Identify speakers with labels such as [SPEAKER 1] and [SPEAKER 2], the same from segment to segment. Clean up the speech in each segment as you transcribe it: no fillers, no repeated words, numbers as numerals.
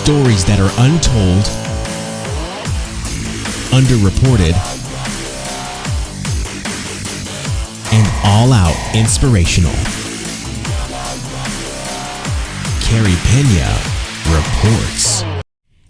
[SPEAKER 1] Stories that are untold, underreported, and all-out inspirational. Carey Pena reports.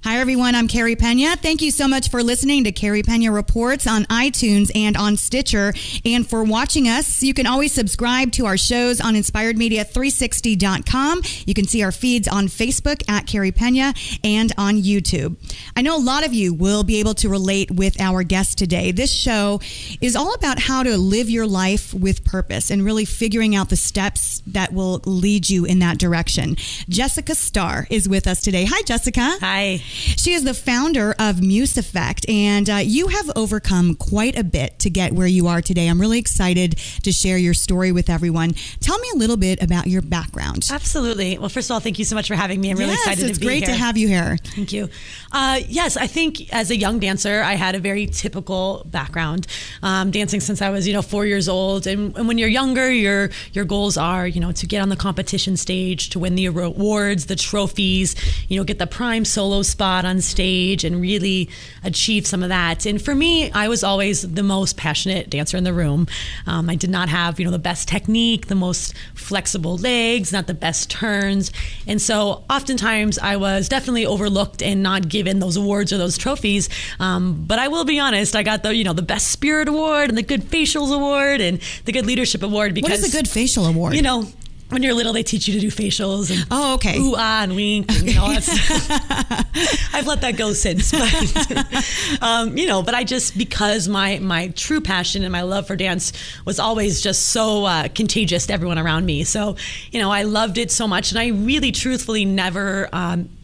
[SPEAKER 2] Hi, everyone. I'm Carey Pena. Thank you so much for listening to Carey Pena Reports on iTunes and on Stitcher. And for watching us, you can always subscribe to our shows on InspiredMedia360.com. You can see our feeds on Facebook at Carey Pena and on YouTube. I know a lot of you will be able to relate with our guest today. This show is all about how to live your life with purpose and really figuring out the steps that will lead you in that direction. Jessica Starr is with us today. Hi, Jessica.
[SPEAKER 3] Hi.
[SPEAKER 2] She is the founder of MusEffect, and you have overcome quite a bit to get where you are today. I'm really excited to share your story with everyone. Tell me a little bit about your background.
[SPEAKER 3] Absolutely. Well, first of all, thank you so much for having me. I'm really excited to be here.
[SPEAKER 2] Yes, it's great to have you here.
[SPEAKER 3] Thank you. Yes, I think as a young dancer, I had a very typical background, dancing since I was, 4 years old. And when you're younger, your goals are, to get on the competition stage, to win the awards, the trophies, get the prime solo spot on stage and really achieve some of that. And for me, I was always the most passionate dancer in the room. I did not have, the best technique, the most flexible legs, not the best turns. And so oftentimes I was definitely overlooked and not given those awards or those trophies. But I will be honest, I got the best spirit award and the good facials award and the good leadership award. Because
[SPEAKER 2] what is a good facial award?
[SPEAKER 3] When you're little, they teach you to do facials and
[SPEAKER 2] okay.
[SPEAKER 3] Ooh, ah, and wink and all that stuff. I've let that go since, but but I just, because my true passion and my love for dance was always just so contagious to everyone around me. So, I loved it so much, and I really, truthfully, never,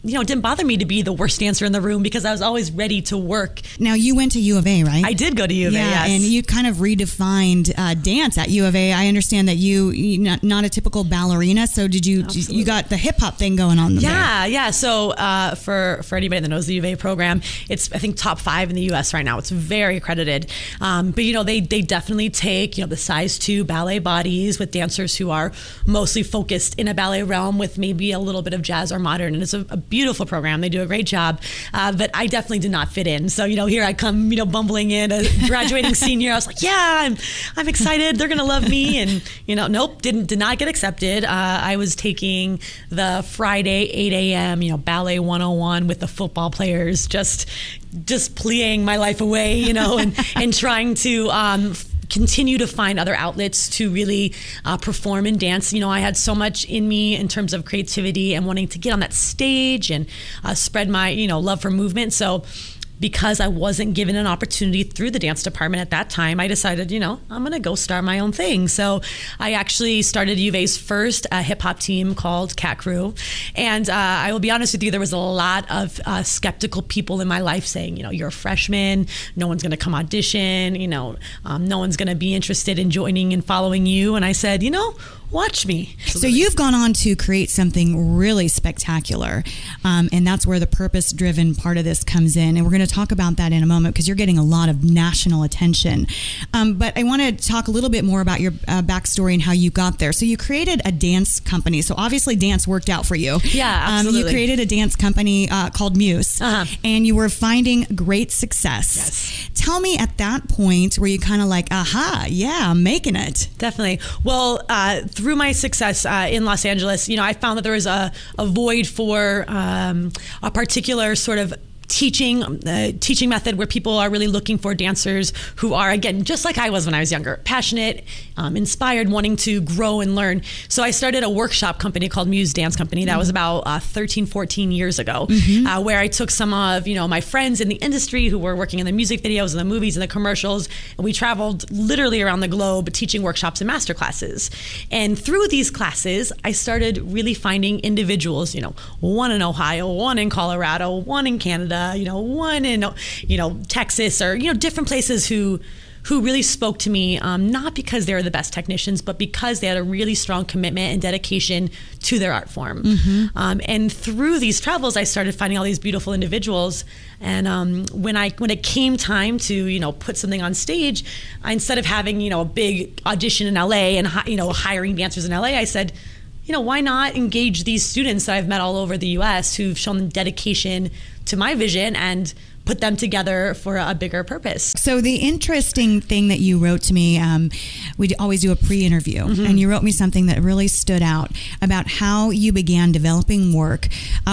[SPEAKER 3] it didn't bother me to be the worst dancer in the room because I was always ready to work.
[SPEAKER 2] Now, you went to U of A, right?
[SPEAKER 3] I did go to U of A, yes.
[SPEAKER 2] And you kind of redefined dance at U of A. I understand that you not a typical ballerina, so did you?
[SPEAKER 3] Absolutely.
[SPEAKER 2] You got the hip hop thing going on there?
[SPEAKER 3] Yeah. So for anybody that knows the U of A program, it's I think top 5 in the U.S. right now. It's very accredited, but they definitely take the size 2 ballet bodies with dancers who are mostly focused in a ballet realm with maybe a little bit of jazz or modern, and it's a beautiful program. They do a great job, but I definitely did not fit in. So here I come, bumbling in, a graduating senior. I was like, yeah, I'm excited. They're gonna love me, and nope, did not get accepted. I was taking the Friday 8 a.m. ballet 101 with the football players, just playing my life away, and trying to continue to find other outlets to really perform and dance. I had so much in me in terms of creativity and wanting to get on that stage and spread my love for movement. So because I wasn't given an opportunity through the dance department at that time, I decided, I'm going to go start my own thing. So I actually started U of A's first hip hop team called Cat Crew. And I will be honest with you, there was a lot of skeptical people in my life saying, you're a freshman, no one's going to come audition, no one's going to be interested in joining and following you. And I said, watch me.
[SPEAKER 2] So you've gone on to create something really spectacular, and that's where the purpose-driven part of this comes in. And we're going to talk about that in a moment because you're getting a lot of national attention. But I want to talk a little bit more about your backstory and how you got there. So you created a dance company. So obviously dance worked out for you.
[SPEAKER 3] Yeah, absolutely.
[SPEAKER 2] You created a dance company called Muse, and you were finding great success.
[SPEAKER 3] Yes.
[SPEAKER 2] Tell me, at that point, were you kind of like, aha, yeah, I'm making it?
[SPEAKER 3] Definitely. Well, through my success in Los Angeles, I found that there was a void for a particular sort of teaching method where people are really looking for dancers who are, again, just like I was when I was younger, passionate, inspired, wanting to grow and learn. So I started a workshop company called Muse Dance Company. That was about 13, 14 years ago, where I took some of, my friends in the industry who were working in the music videos and the movies and the commercials, and we traveled literally around the globe teaching workshops and master classes. And through these classes, I started really finding individuals, one in Ohio, one in Colorado, one in Canada, one in, Texas, or, different places who really spoke to me, not because they were the best technicians, but because they had a really strong commitment and dedication to their art form. And through these travels, I started finding all these beautiful individuals. And when it came time to, put something on stage, instead of having, a big audition in LA and, hiring dancers in LA, I said, why not engage these students that I've met all over the US who've shown dedication to my vision and put them together for a bigger purpose.
[SPEAKER 2] So the interesting thing that you wrote to me, we always do a pre-interview, and you wrote me something that really stood out about how you began developing work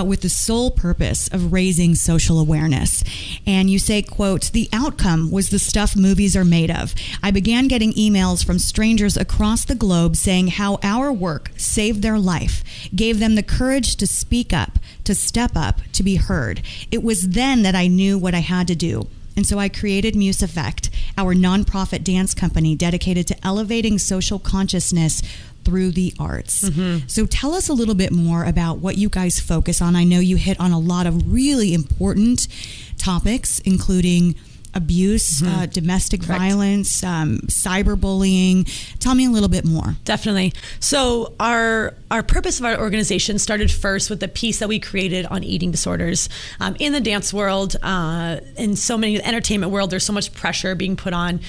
[SPEAKER 2] with the sole purpose of raising social awareness. And you say, quote, "The outcome was the stuff movies are made of. I began getting emails from strangers across the globe saying how our work saved their life, gave them the courage to speak up, to step up, to be heard. It was then that I knew what I had to do. And so I created MusEffect, our nonprofit dance company dedicated to elevating social consciousness through the arts." So tell us a little bit more about what you guys focus on. I know you hit on a lot of really important topics, including abuse, domestic violence, cyberbullying. Tell me a little bit more.
[SPEAKER 3] Definitely. So our purpose of our organization started first with the piece that we created on eating disorders. In the dance world, in so many, the entertainment world, there's so much pressure being put on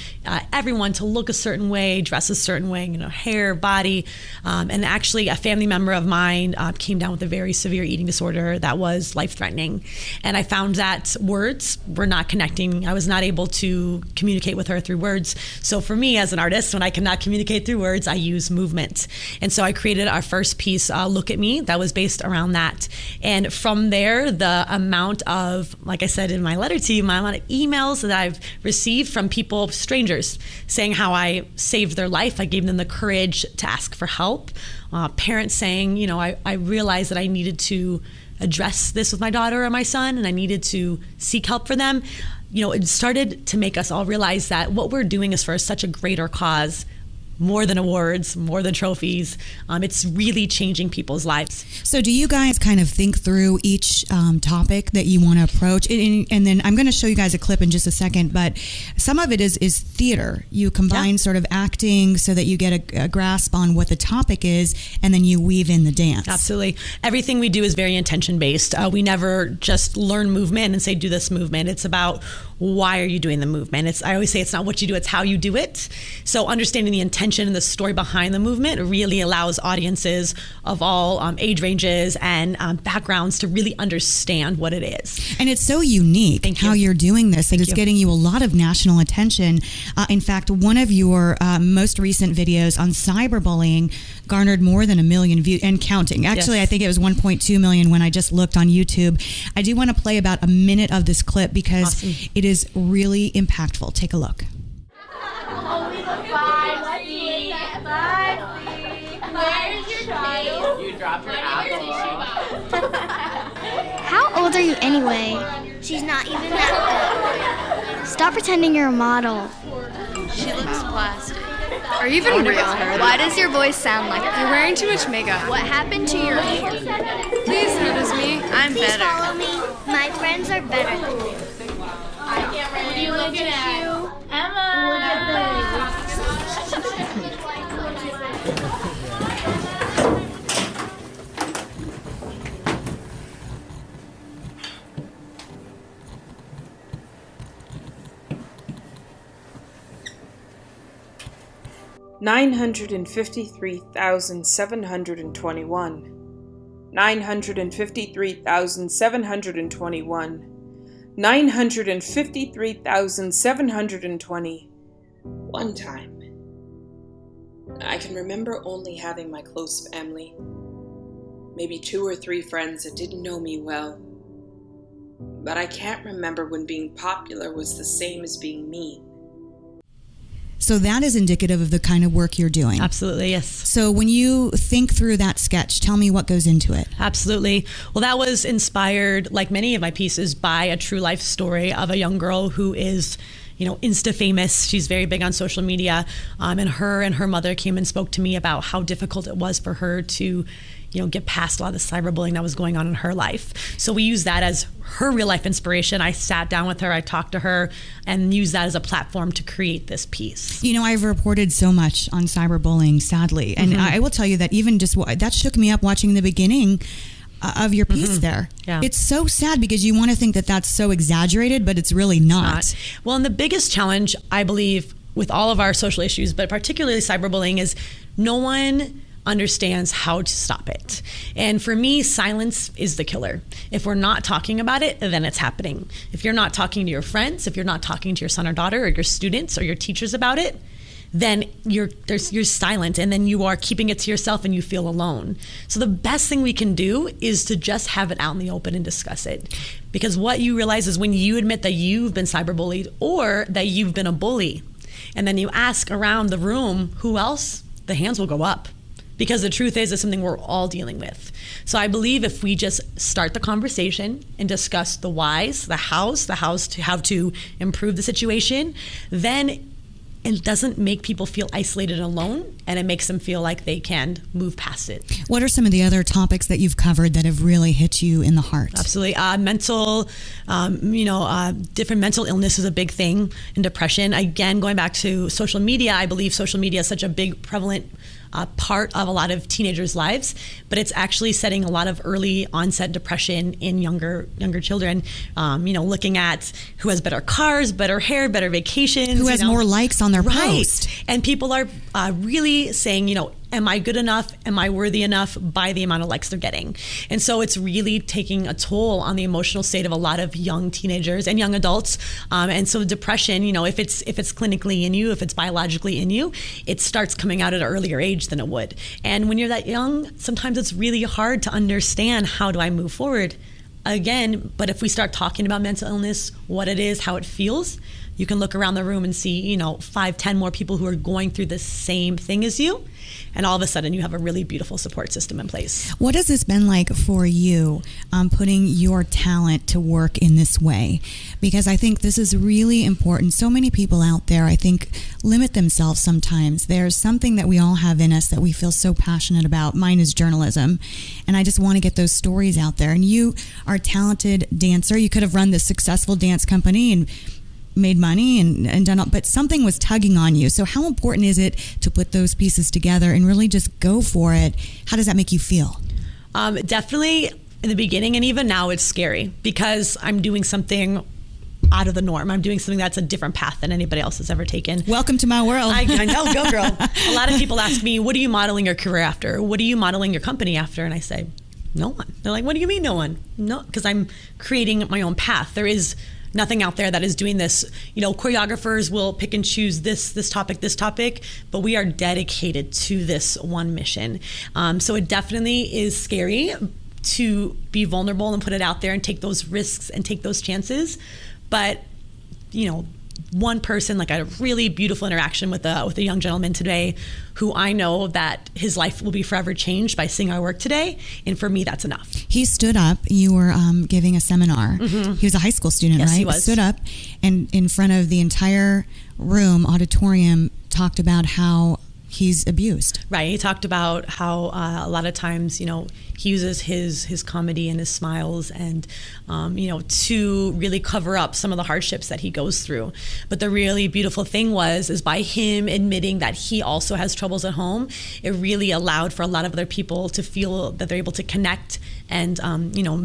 [SPEAKER 3] everyone to look a certain way, dress a certain way, hair, body. And actually a family member of mine came down with a very severe eating disorder that was life-threatening. And I found that words were not connecting. I was not able to communicate with her through words. So for me as an artist, when I cannot communicate through words, I use movement. And so I created our first piece, Look at Me, that was based around that. And from there, the amount of, like I said in my letter to you, my amount of emails that I've received from people, strangers, saying how I saved their life. I gave them the courage to ask for help. Parents saying, I realized that I needed to address this with my daughter or my son, and I needed to seek help for them. It started to make us all realize that what we're doing is for such a greater cause, more than awards, more than trophies. It's really changing people's lives.
[SPEAKER 2] So do you guys kind of think through each topic that you want to approach? And then I'm going to show you guys a clip in just a second, but some of it is theater. You combine sort of acting so that you get a grasp on what the topic is, and then you weave in the dance.
[SPEAKER 3] Absolutely. Everything we do is very intention-based. We never just learn movement and say, do this movement. It's about why are you doing the movement? I always say it's not what you do, it's how you do it. So understanding the intention and the story behind the movement really allows audiences of all age ranges and backgrounds to really understand what it is.
[SPEAKER 2] And it's so unique how you're doing this. It's getting you a lot of national attention. In fact, one of your most recent videos on cyberbullying garnered more than 1 million views and counting. Actually, I think it was 1.2 million when I just looked on YouTube. I do want to play about a minute of this clip because it is really impactful. Take a look.
[SPEAKER 4] Where's your child?
[SPEAKER 5] You dropped your apple.
[SPEAKER 4] How old are you anyway? She's not even that good. Stop pretending you're a model.
[SPEAKER 6] She looks plastic. Are you even real? Why does your voice sound like that? You're wearing too much makeup.
[SPEAKER 4] What happened to your hair?
[SPEAKER 6] Please notice me. I'm
[SPEAKER 4] Please
[SPEAKER 6] better.
[SPEAKER 4] follow me. My friends are better than you.
[SPEAKER 5] What are you looking at?
[SPEAKER 4] Emma! Look at this.
[SPEAKER 7] 953,721. 953,721. 953,720. One time. I can remember only having my close family, maybe 2 or 3 friends that didn't know me well. But I can't remember when being popular was the same as being mean.
[SPEAKER 2] So that is indicative of the kind of work you're doing.
[SPEAKER 3] Absolutely, yes.
[SPEAKER 2] So when you think through that sketch, tell me what goes into it.
[SPEAKER 3] Absolutely. Well, that was inspired, like many of my pieces, by a true life story of a young girl who is, Insta famous. She's very big on social media. And her mother came and spoke to me about how difficult it was for her to get past a lot of the cyberbullying that was going on in her life. So we use that as her real life inspiration. I sat down with her, I talked to her, and used that as a platform to create this piece.
[SPEAKER 2] I've reported so much on cyberbullying, sadly. And I will tell you that even just that shook me up watching the beginning of your piece there.
[SPEAKER 3] Yeah.
[SPEAKER 2] It's so sad because you want to think that that's so exaggerated, but it's really not.
[SPEAKER 3] Well, and the biggest challenge, I believe, with all of our social issues, but particularly cyberbullying, is no one understands how to stop it. And for me, silence is the killer. If we're not talking about it, then it's happening. If you're not talking to your friends, if you're not talking to your son or daughter or your students or your teachers about it, then you're silent, and then you are keeping it to yourself and you feel alone. So the best thing we can do is to just have it out in the open and discuss it. Because what you realize is when you admit that you've been cyberbullied or that you've been a bully, and then you ask around the room who else, the hands will go up. Because the truth is, it's something we're all dealing with. So I believe if we just start the conversation and discuss the whys, the hows to how to improve the situation, then it doesn't make people feel isolated and alone, and it makes them feel like they can move past it.
[SPEAKER 2] What are some of the other topics that you've covered that have really hit you in the heart?
[SPEAKER 3] Absolutely. Different mental illness is a big thing, and depression. Again, going back to social media, I believe social media is such a big prevalent part of a lot of teenagers' lives, but it's actually setting a lot of early onset depression in younger children. Looking at who has better cars, better hair, better vacations,
[SPEAKER 2] who has more likes on their post,
[SPEAKER 3] and people are really saying, am I good enough? Am I worthy enough by the amount of likes they're getting? And so it's really taking a toll on the emotional state of a lot of young teenagers and young adults. And so depression, if it's clinically in you, if it's biologically in you, it starts coming out at an earlier age than it would. And when you're that young, sometimes it's really hard to understand, how do I move forward? Again, but if we start talking about mental illness, what it is, how it feels, you can look around the room and see, 5, 10 more people who are going through the same thing as you. And all of a sudden you have a really beautiful support system in place.
[SPEAKER 2] What has this been like for you, putting your talent to work in this way? Because I think this is really important. So many people out there, I think, limit themselves sometimes. There's something that we all have in us that we feel so passionate about. Mine is journalism. And I just want to get those stories out there. And you are a talented dancer. You could have run this successful dance company and made money and done all, but something was tugging on you. So how important is it to put those pieces together and really just go for it? How does that make you feel?
[SPEAKER 3] Definitely in the beginning, and even now it's scary because I'm doing something out of the norm. I'm doing something that's a different path than anybody else has ever taken.
[SPEAKER 2] Welcome to my world.
[SPEAKER 3] I know, go girl. A lot of people ask me, what are you modeling your career after? What are you modeling your company after? And I say, no one. They're like, what do you mean no one? No, because I'm creating my own path. There is nothing out there that is doing this. Choreographers will pick and choose this topic, but we are dedicated to this one mission. So it definitely is scary to be vulnerable and put it out there and take those risks and take those chances. But, one person, like I had a really beautiful interaction with a young gentleman today who I know that his life will be forever changed by seeing our work today. And for me, that's enough.
[SPEAKER 2] He stood up. You were giving a seminar. Mm-hmm. He was a high school student,
[SPEAKER 3] yes,
[SPEAKER 2] right?
[SPEAKER 3] He was.
[SPEAKER 2] Stood up and in front of the entire auditorium, talked about how he's abused.
[SPEAKER 3] Right. He talked about how a lot of times, he uses his comedy and his smiles and, to really cover up some of the hardships that he goes through. But the really beautiful thing is by him admitting that he also has troubles at home, it really allowed for a lot of other people to feel that they're able to connect and,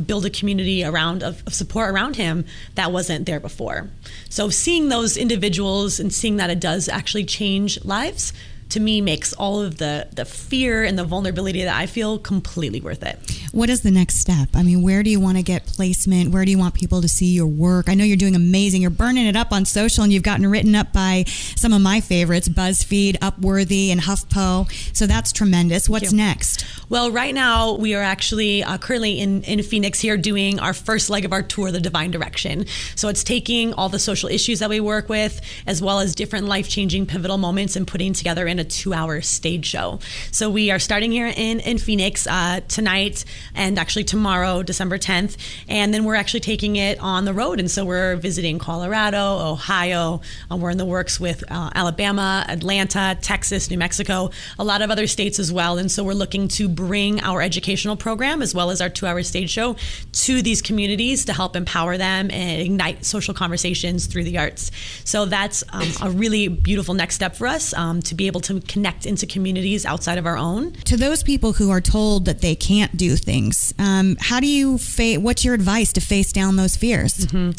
[SPEAKER 3] build a community of support around him that wasn't there before. So seeing those individuals and seeing that it does actually change lives, to me, makes all of the fear and the vulnerability that I feel completely worth it.
[SPEAKER 2] What is the next step? I mean, where do you want to get placement? Where do you want people to see your work? I know you're doing amazing. You're burning it up on social, and you've gotten written up by some of my favorites, BuzzFeed, Upworthy, and HuffPo. So that's tremendous. What's next?
[SPEAKER 3] Well, right now, we are actually currently in Phoenix here doing our first leg of our tour, The Divine Direction. So it's taking all the social issues that we work with, as well as different life-changing pivotal moments, and putting together in a 2-hour stage show. So we are starting here in Phoenix tonight and actually tomorrow, December 10th. And then we're actually taking it on the road. And so we're visiting Colorado, Ohio. We're in the works with Alabama, Atlanta, Texas, New Mexico, a lot of other states as well. And so we're looking to bring our educational program as well as our 2-hour stage show to these communities to help empower them and ignite social conversations through the arts. So that's a really beautiful next step for us, to be able to connect into communities outside of our own.
[SPEAKER 2] To those people who are told that they can't do things, how do you what's your advice to face down those fears?
[SPEAKER 3] Mm-hmm.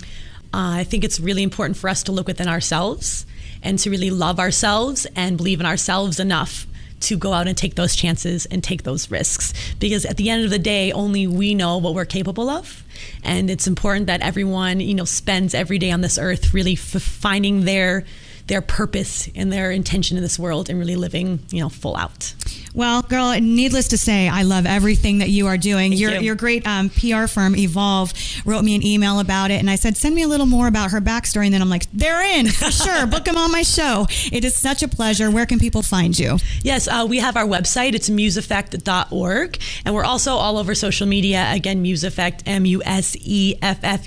[SPEAKER 3] I think it's really important for us to look within ourselves and to really love ourselves and believe in ourselves enough to go out and take those chances and take those risks. Because at the end of the day, only we know what we're capable of. And it's important that everyone, spends every day on this earth really finding their purpose and their intention in this world and really living, full out.
[SPEAKER 2] Well, girl, needless to say, I love everything that you are doing.
[SPEAKER 3] Thank you.
[SPEAKER 2] Your great PR firm, Evolve, wrote me an email about it, and I said, send me a little more about her backstory. And then I'm like, they're in, for sure. Book them on my show. It is such a pleasure. Where can people find you?
[SPEAKER 3] Yes, we have our website. It's MusEffect.org. And we're also all over social media. Again, MusEffect, MusEffect.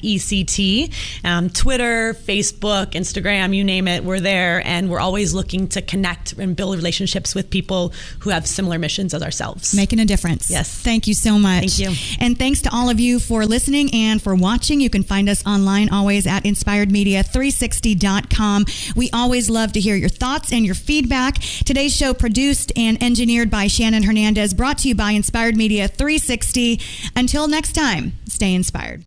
[SPEAKER 3] Twitter, Facebook, Instagram, you name it, we're there. And we're always looking to connect and build relationships with people who have similar missions as ourselves.
[SPEAKER 2] Making a difference.
[SPEAKER 3] Yes.
[SPEAKER 2] Thank you so much.
[SPEAKER 3] Thank you.
[SPEAKER 2] And thanks to all of you for listening and for watching. You can find us online always at inspiredmedia360.com. We always love to hear your thoughts and your feedback. Today's show produced and engineered by Shannon Hernandez, brought to you by Inspired Media 360. Until next time, stay inspired.